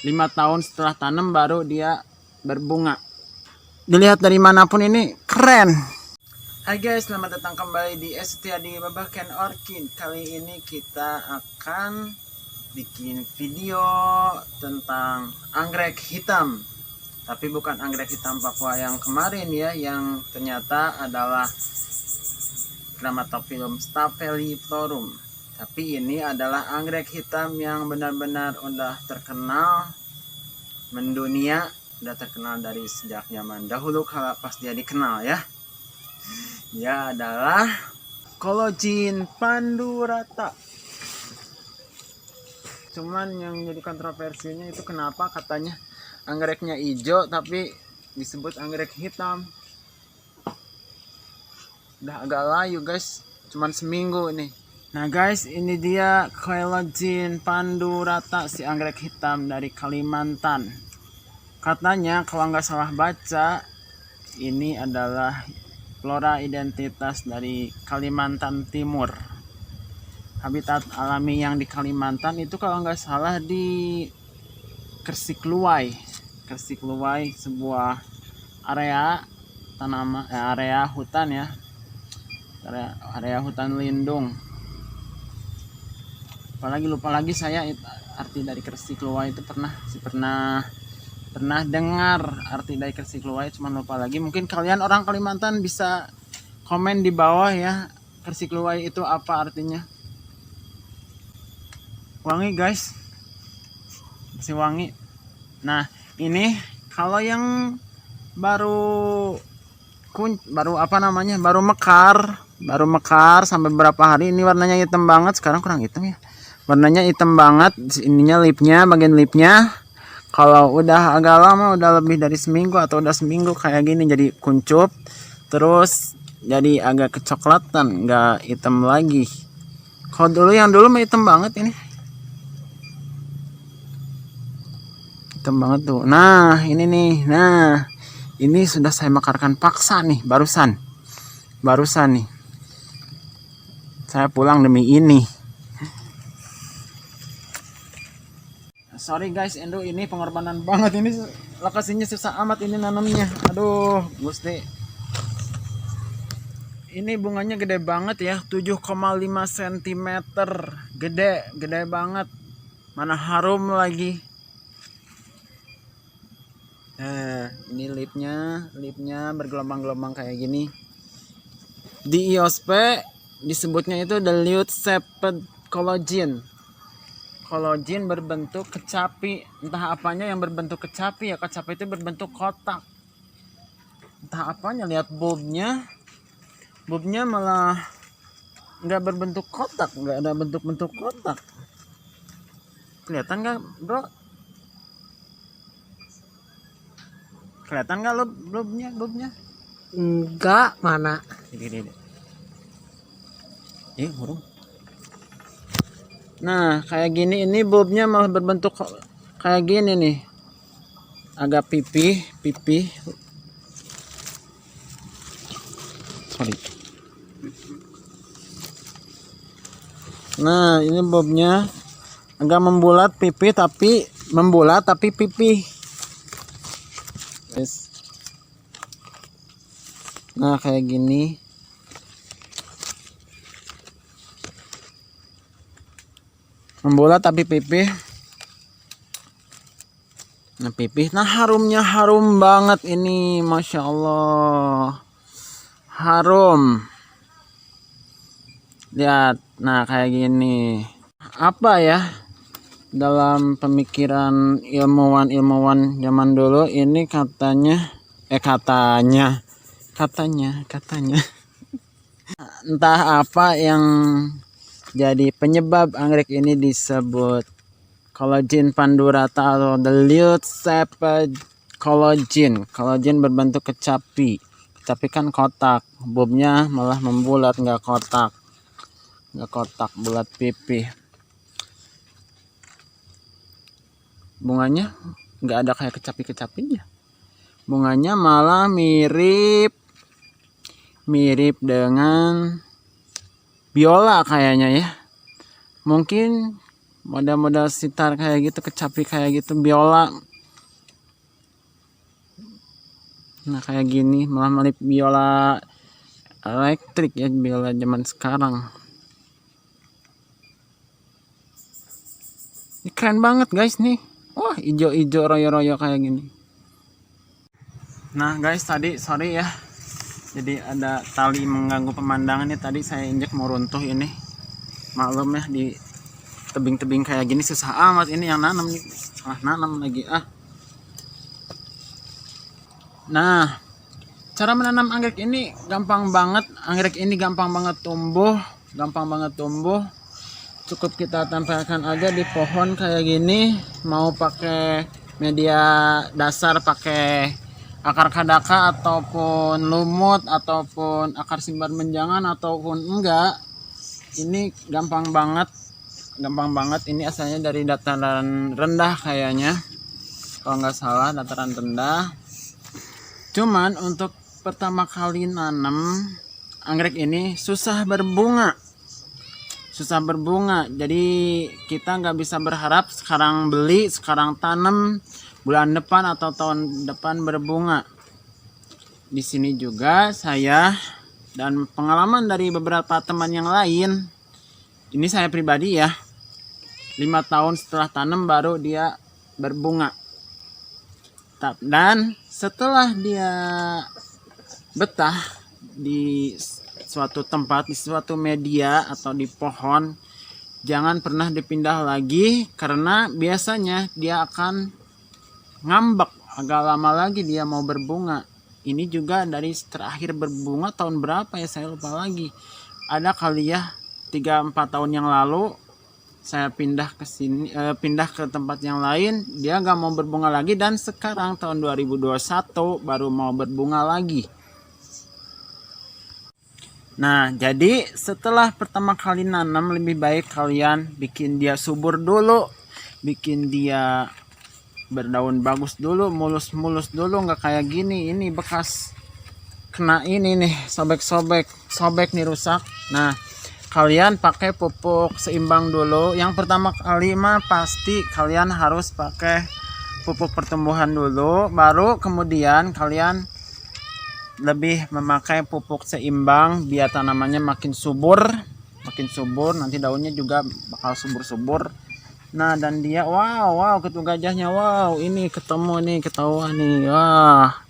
5 tahun setelah tanam baru dia berbunga. Dilihat dari manapun ini keren. Hai guys, selamat datang kembali di Setiadi Babakan Orchid. Kali ini kita akan bikin video tentang anggrek hitam. Tapi bukan anggrek hitam Papua yang kemarin ya, yang ternyata adalah Dermatophyllum staphylorum. Tapi ini adalah anggrek hitam yang benar-benar udah terkenal mendunia, udah terkenal dari sejak zaman dahulu kalau pas dia dikenal ya. Dia adalah Collagene pandurata. Cuman yang jadi kontroversinya itu kenapa katanya anggreknya hijau tapi disebut anggrek hitam. Udah agak layu guys, cuman seminggu ini. Nah guys, ini dia Collagene pandurata, si anggrek hitam dari Kalimantan. Katanya kalau nggak salah baca, ini adalah flora identitas dari Kalimantan Timur. Habitat alami yang di Kalimantan itu kalau nggak salah di Kersikluwai. Kersikluwai sebuah area tanaman, area hutan ya, area hutan lindung. Lupa lagi saya arti dari Kersikluwai itu pernah dengar arti dari Kersikluwai, cuman lupa lagi. Mungkin kalian orang Kalimantan bisa komen di bawah ya, Kersikluwai itu apa artinya. Wangi guys, masih wangi. Nah ini kalau yang baru mekar sampai beberapa hari, ini warnanya hitam banget. Sekarang kurang hitam ya, warnanya hitam banget. Ininya bagian lipnya. Kalau udah agak lama, udah lebih dari seminggu atau udah seminggu kayak gini, jadi kuncup, terus jadi agak kecoklatan, nggak hitam lagi. Kalau yang dulu mah hitam banget, ini hitam banget tuh. Nah ini nih, nah ini sudah saya mekarkan paksa nih, barusan nih saya pulang demi ini. Sorry guys, Endo, ini pengorbanan banget, ini lokasinya susah amat ini nanamnya. Aduh Gusti, ini bunganya gede banget ya, 7,5 cm, gede banget, mana harum lagi. Nah ini lipnya bergelombang-gelombang kayak gini. Di IOSP disebutnya itu dilute shaped collagen. Collagene berbentuk kecapi, entah apanya yang berbentuk kecapi ya. Kecapi itu berbentuk kotak, entah apanya. Lihat bulbnya malah nggak berbentuk kotak, nggak ada bentuk kotak. Kelihatan nggak bro? Kelihatan nggak bulbnya? Enggak, mana? Ini. Burung. Nah kayak gini, ini bulbnya malah berbentuk kayak gini nih, agak pipih. Sorry. Nah ini bulbnya agak membulat pipih, tapi pipih. Yes. Nah kayak gini. Membulat tapi pipih. Nah pipih. Nah harumnya harum banget ini, masya Allah, harum. Lihat, nah kayak gini. Apa ya, dalam pemikiran ilmuwan zaman dulu ini katanya entah apa yang jadi penyebab anggrek ini disebut Collagene pandurata atau dilute shaped collagen. Collagen berbentuk kecapi kan kotak, bulbnya malah membulat, nggak kotak, bulat pipih. Bunganya nggak ada kayak kecapi-kecapinya, bunganya malah mirip dengan biola kayaknya ya. Mungkin model-model sitar kayak gitu, kecapi kayak gitu, biola. Nah kayak gini malah melip biola elektrik ya, biola zaman sekarang. Ini keren banget guys nih. Wah, ijo-ijo royo-royo kayak gini. Nah guys, tadi sorry ya, jadi ada tali mengganggu pemandangan nih. Tadi saya injek mau runtuh ini. Maklum ya, di tebing-tebing kayak gini susah amat ini yang nanam nih. Salah nanam lagi Nah, cara menanam anggrek ini gampang banget. Anggrek ini gampang banget tumbuh, Cukup kita tempelkan aja di pohon kayak gini. Mau pakai media dasar, pakai akar kadaka ataupun lumut ataupun akar simbar menjangan ataupun enggak. Ini gampang banget. Ini asalnya dari dataran rendah kayaknya. Kalau nggak salah dataran rendah. Cuman untuk pertama kali nanam anggrek ini susah berbunga. Jadi kita nggak bisa berharap sekarang beli, sekarang tanam, bulan depan atau tahun depan berbunga. Di sini juga saya dan pengalaman dari beberapa teman yang lain, ini saya pribadi ya, 5 tahun setelah tanam baru dia berbunga. Dan setelah dia betah di suatu tempat, di suatu media atau di pohon, jangan pernah dipindah lagi, karena biasanya dia akan ngambek, agak lama lagi dia mau berbunga. Ini juga dari terakhir berbunga tahun berapa ya, saya lupa lagi. Ada kali ya 3-4 tahun yang lalu saya pindah ke sini, pindah ke tempat yang lain, dia nggak mau berbunga lagi, dan sekarang tahun 2021 baru mau berbunga lagi. Nah, jadi setelah pertama kali nanam, lebih baik kalian bikin dia subur dulu, bikin dia berdaun bagus dulu, mulus-mulus dulu, nggak kayak gini. Ini bekas kena ini nih, sobek nih, rusak. Nah, kalian pakai pupuk seimbang dulu. Yang pertama kali mah pasti kalian harus pakai pupuk pertumbuhan dulu, baru kemudian kalian lebih memakai pupuk seimbang biar tanamannya makin subur, nanti daunnya juga bakal subur. Nah, dan dia wow ketu gajahnya, wow, ini ketemu nih, ketahuan nih. Wah.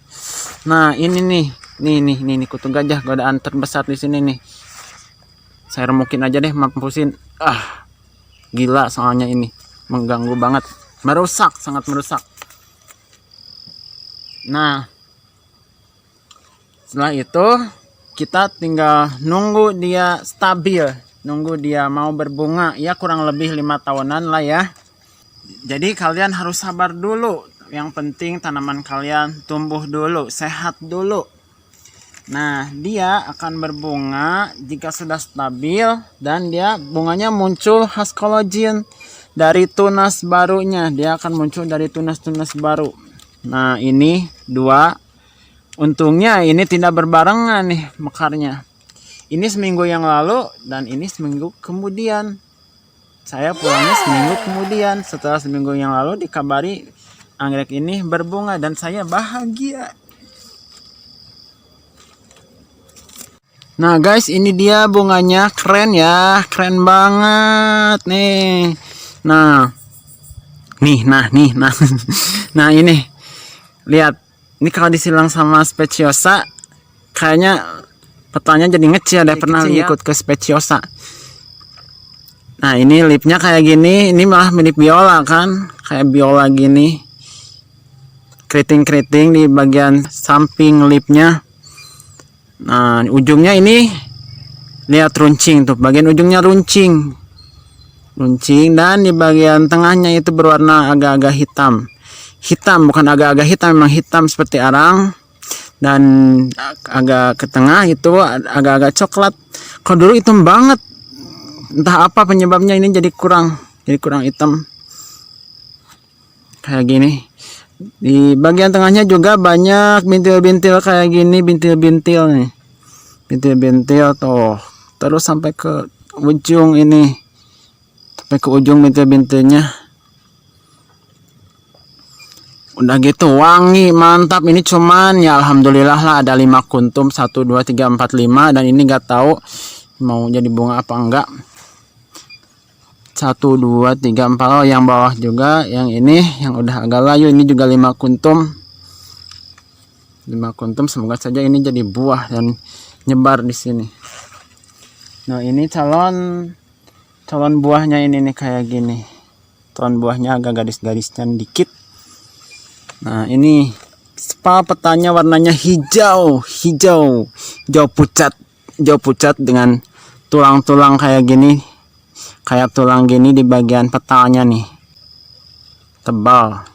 Nah, ini nih kutu gajah, godaan terbesar di sini nih. Saya remukin aja deh, mampusin. Gila soalnya ini mengganggu banget, sangat merusak. Nah, setelah itu kita tinggal nunggu dia stabil, nunggu dia mau berbunga ya, kurang lebih 5 tahunan lah ya. Jadi kalian harus sabar dulu. Yang penting tanaman kalian tumbuh dulu, sehat dulu. Nah, dia akan berbunga jika sudah stabil dan dia bunganya muncul khas kolagen dari tunas barunya. Dia akan muncul dari tunas-tunas baru. Nah, ini 2. Untungnya ini tidak berbarengan nih mekarnya. Ini seminggu yang lalu dan ini seminggu kemudian. Saya pulangnya seminggu kemudian. Setelah seminggu yang lalu dikabari anggrek ini berbunga dan saya bahagia. Nah guys, ini dia bunganya, keren ya, keren banget nih. Nah nah ini lihat, ini kalau disilang sama speciosa kayaknya petanya jadi ngecil deh, pernah ikut ke speciosa. Nah, ini lipnya kayak gini, ini malah mirip biola kan, kayak biola gini, keriting di bagian samping lipnya. Nah, ujungnya ini lihat runcing tuh, bagian ujungnya runcing, dan di bagian tengahnya itu berwarna agak-agak hitam, bukan agak-agak hitam, memang hitam seperti arang, dan agak ke tengah itu agak-agak coklat. Kalau dulu hitam banget, entah apa penyebabnya, ini jadi kurang hitam kayak gini. Di bagian tengahnya juga banyak bintil-bintil kayak gini, bintil-bintil nih, bintil tuh, terus sampai ke ujung ini sampai ke ujung bintil-bintilnya. Udah gitu wangi, mantap. Ini cuman ya alhamdulillah lah ada 5 kuntum, 1 2 3 4 5, dan ini nggak tahu mau jadi bunga apa enggak. 1 2 3 4. Oh, yang bawah juga, yang ini yang udah agak layu ini juga 5 kuntum. 5 kuntum, semoga saja ini jadi buah dan nyebar di sini. Nah, ini calon buahnya ini nih kayak gini. Calon buahnya agak garis-garisnya dikit. Nah, ini kepala petanya warnanya hijau pucat dengan tulang-tulang kayak gini, kayak tulang gini di bagian petanya nih, tebal.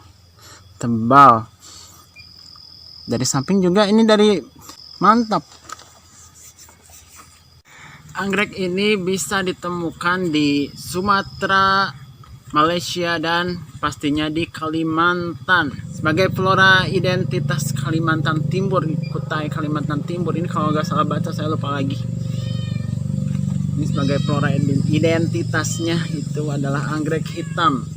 Dari samping juga ini dari mantap. Anggrek ini bisa ditemukan di Sumatera, Malaysia, dan pastinya di Kalimantan. Sebagai flora identitas Kalimantan Timur, Kutai Kalimantan Timur ini, kalau nggak salah baca, saya lupa lagi. Ini sebagai flora identitasnya itu adalah anggrek hitam.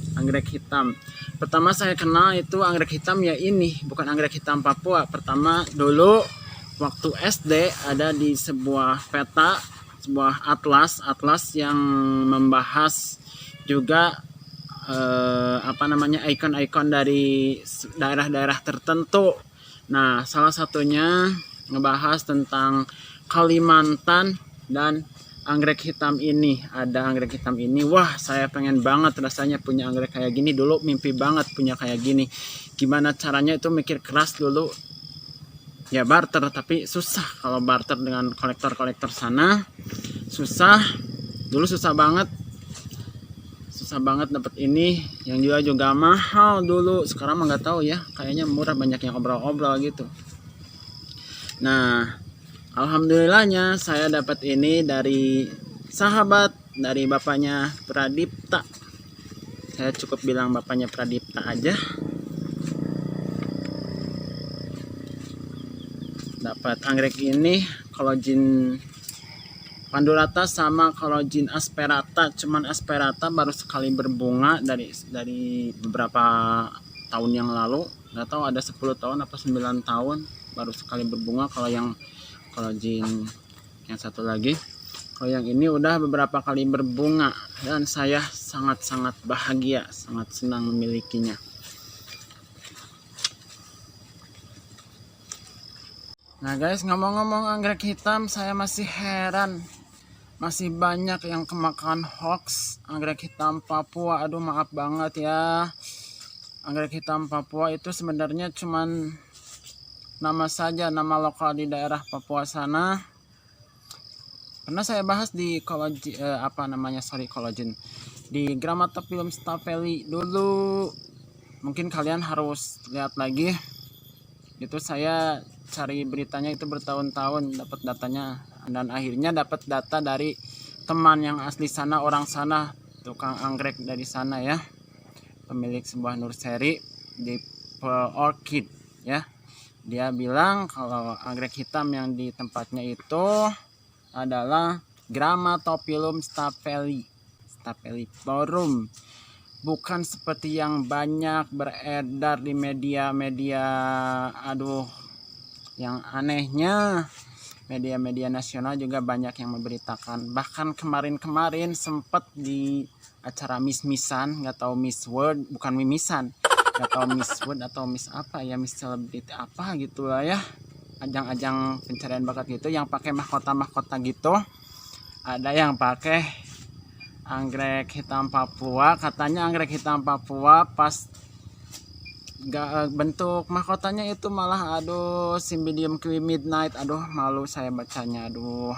Pertama saya kenal itu anggrek hitam ya ini, bukan anggrek hitam Papua. Pertama dulu waktu SD ada di sebuah peta, sebuah atlas yang membahas juga ikon-ikon dari daerah-daerah tertentu. Nah, salah satunya ngebahas tentang Kalimantan dan anggrek hitam ini. Ada anggrek hitam ini. Wah, saya pengen banget rasanya punya anggrek kayak gini. Dulu mimpi banget punya kayak gini. Gimana caranya itu mikir keras dulu. Ya barter, tapi susah kalau barter dengan kolektor-kolektor sana. Susah. Dulu susah banget dapat ini, yang juga mahal dulu. Sekarang mah nggak tahu ya, kayaknya murah, banyak yang obrol-obrol gitu. Nah, alhamdulillahnya saya dapat ini dari sahabat, dari bapaknya Pradipta. Saya cukup bilang bapaknya Pradipta aja. Dapat anggrek ini, Collagene Pandurata sama Collagene asperata. Cuman asperata baru sekali berbunga dari beberapa tahun yang lalu. Nggak tahu ada 10 tahun apa 9 tahun baru sekali berbunga. Kalau yang Collagene yang satu lagi, kalau yang ini udah beberapa kali berbunga, dan saya sangat-sangat bahagia, sangat senang memilikinya. Nah guys, ngomong-ngomong anggrek hitam, saya masih heran. Masih banyak yang kemakan hoax anggrek hitam Papua. Aduh, maaf banget ya. Anggrek hitam Papua itu sebenarnya cuman nama saja, nama lokal di daerah Papua sana. Pernah saya bahas di Collagene di Grammatophyllum stapeli dulu. Mungkin kalian harus lihat lagi. Itu saya cari beritanya itu bertahun-tahun, dapat datanya, dan akhirnya dapat data dari teman yang asli sana, orang sana, tukang anggrek dari sana ya, pemilik sebuah nursery di Orchid ya. Dia bilang kalau anggrek hitam yang di tempatnya itu adalah Grammatophyllum stapeliforum, bukan seperti yang banyak beredar di media-media. Aduh, yang anehnya media-media nasional juga banyak yang memberitakan. Bahkan kemarin sempat di acara Miss-Missan, nggak tahu Miss World, bukan Mimisan, nggak tahu Miss World atau Miss apa ya, Miss Celebrity apa gitu lah ya, ajang-ajang pencarian bakat gitu, yang pakai mahkota gitu. Ada yang pakai anggrek hitam Papua. Katanya anggrek hitam Papua pas bentuk mahkotanya itu malah aduh Cymbidium kiwi midnight. Aduh, malu saya bacanya, aduh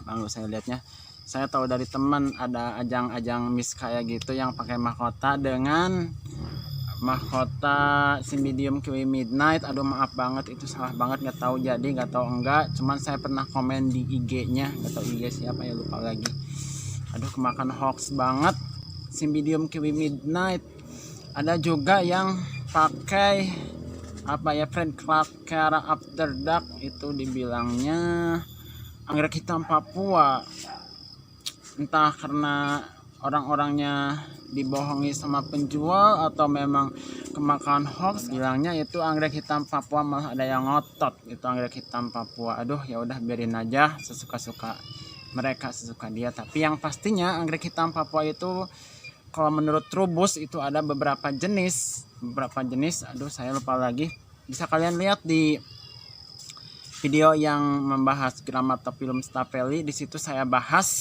malu saya lihatnya. Saya tahu dari teman ada ajang-ajang Miss kayak gitu yang pakai mahkota dengan mahkota Cymbidium kiwi midnight. Aduh, maaf banget, itu salah banget, nggak tahu jadi, nggak tahu enggak. Cuman saya pernah komen di IG-nya, nggak tahu IG siapa ya, lupa lagi. Aduh, kemakan hoax banget Cymbidium kiwi midnight. Ada juga yang pakai apa ya, Fred Clark Cara After Dark, itu dibilangnya anggrek hitam Papua. Entah karena orang-orangnya dibohongi sama penjual atau memang kemakan hoax, bilangnya itu anggrek hitam Papua, malah ada yang ngotot itu anggrek hitam Papua. Aduh, ya udah biarin aja, sesuka-suka mereka, sesuka dia. Tapi yang pastinya anggrek hitam Papua itu kalau menurut Trubus itu ada beberapa jenis. Aduh, saya lupa lagi. Bisa kalian lihat di video yang membahas Grammatophyllum stapheli. Di situ saya bahas,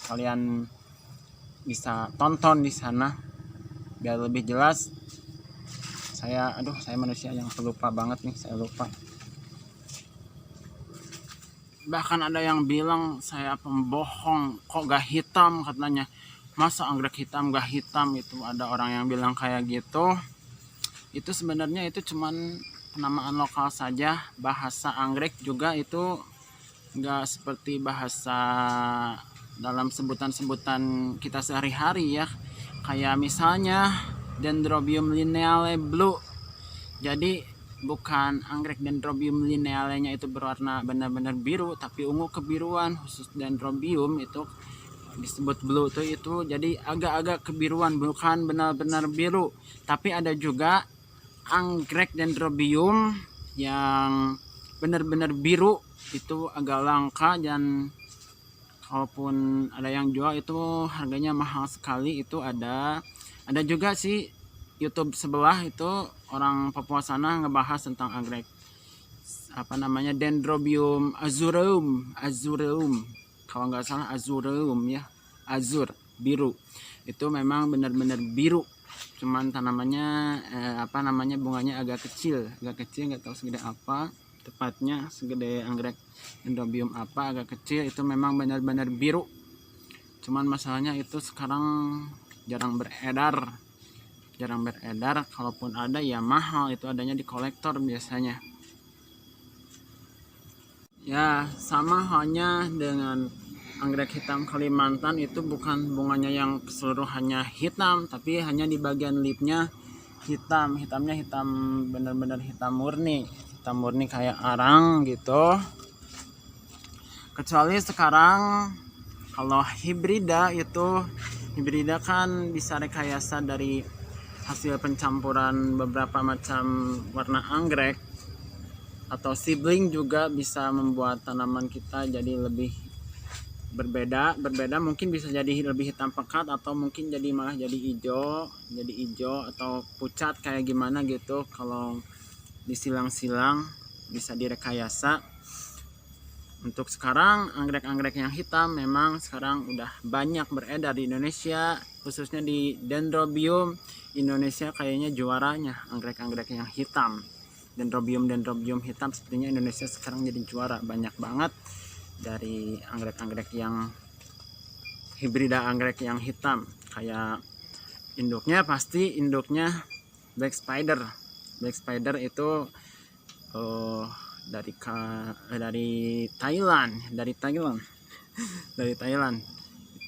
kalian bisa tonton di sana biar lebih jelas. Saya manusia yang pelupa banget nih, saya lupa. Bahkan ada yang bilang saya pembohong, kok gak hitam katanya. Masa anggrek hitam gak hitam? Itu ada orang yang bilang kayak gitu. Itu sebenarnya itu cuman penamaan lokal saja. Bahasa anggrek juga itu gak seperti bahasa dalam sebutan-sebutan kita sehari-hari ya. Kayak misalnya Dendrobium lineale blue. Jadi bukan anggrek Dendrobium linealenya itu berwarna benar-benar biru, tapi ungu kebiruan. Khusus Dendrobium itu disebut blue tuh, itu jadi agak-agak kebiruan, bukan benar-benar biru. Tapi ada juga anggrek Dendrobium yang benar-benar biru, itu agak langka, dan kalaupun ada yang jual itu harganya mahal sekali. Itu ada juga sih YouTube sebelah itu orang Papua sana ngebahas tentang anggrek Dendrobium azureum, kalau nggak salah azureum ya, azur biru. Itu memang benar-benar biru, cuman tanamannya bunganya agak kecil, nggak tahu segede apa tepatnya, segede anggrek Dendrobium agak kecil. Itu memang benar-benar biru, cuman masalahnya itu sekarang jarang beredar. Kalaupun ada ya mahal, itu adanya di kolektor biasanya ya. Sama halnya dengan anggrek hitam Kalimantan, itu bukan bunganya yang keseluruhannya hitam, tapi hanya di bagian lipnya hitamnya hitam, benar-benar hitam murni kayak arang gitu. Kecuali sekarang kalau hibrida kan bisa rekayasa dari hasil pencampuran beberapa macam warna anggrek, atau sibling juga bisa membuat tanaman kita jadi lebih berbeda. Mungkin bisa jadi lebih hitam pekat, atau mungkin malah jadi hijau atau pucat kayak gimana gitu. Kalau disilang-silang bisa direkayasa. Untuk sekarang anggrek-anggrek yang hitam memang sekarang udah banyak beredar di Indonesia, khususnya di Dendrobium. Indonesia kayaknya juaranya anggrek-anggrek yang hitam. Dendrobium hitam sepertinya Indonesia sekarang jadi juara, banyak banget dari anggrek-anggrek yang hibrida, anggrek yang hitam. Kayak induknya Black Spider itu dari Thailand.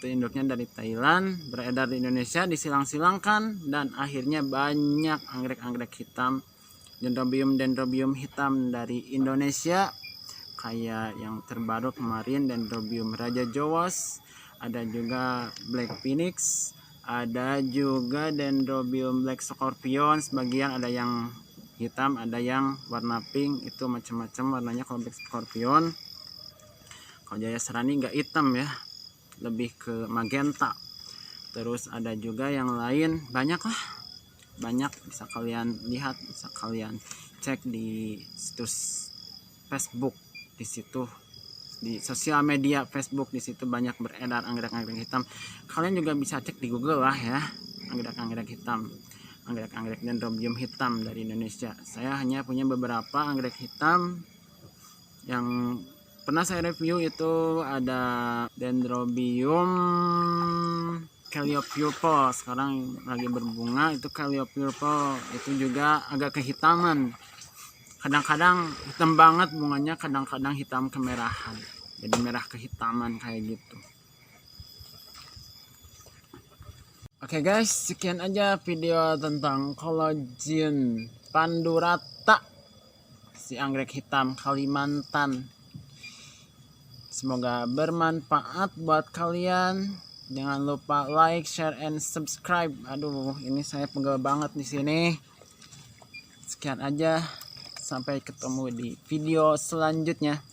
Itu induknya dari Thailand, beredar di Indonesia, disilang-silangkan, dan akhirnya banyak anggrek-anggrek hitam Dendrobium hitam dari Indonesia. Kayak yang terbaru kemarin Dendrobium Raja Jawas, ada juga Black Phoenix, ada juga Dendrobium Black Scorpion. Sebagian ada yang hitam, ada yang warna pink, itu macam-macam warnanya kalau Black Scorpion. Kalau Jaya Serani nggak hitam ya, lebih ke magenta. Terus ada juga yang lain, banyak, bisa kalian lihat, bisa kalian cek di situs Facebook, di situ di sosial media Facebook, di situ banyak beredar anggrek-anggrek hitam. Kalian juga bisa cek di Google lah ya, anggrek-anggrek hitam, anggrek-anggrek Dendrobium hitam dari Indonesia. Saya hanya punya beberapa anggrek hitam yang pernah saya review. Itu ada Dendrobium Calliope, sekarang lagi berbunga. Itu Calliope itu juga agak kehitaman, kadang-kadang hitam banget bunganya, kadang-kadang hitam kemerahan, jadi merah kehitaman kayak gitu. Oke guys, sekian aja video tentang Collagene pandurata, si anggrek hitam Kalimantan. Semoga bermanfaat buat kalian. Jangan lupa like, share, and subscribe. Aduh, ini saya pegel banget di sini. Sekian aja. Sampai ketemu di video selanjutnya.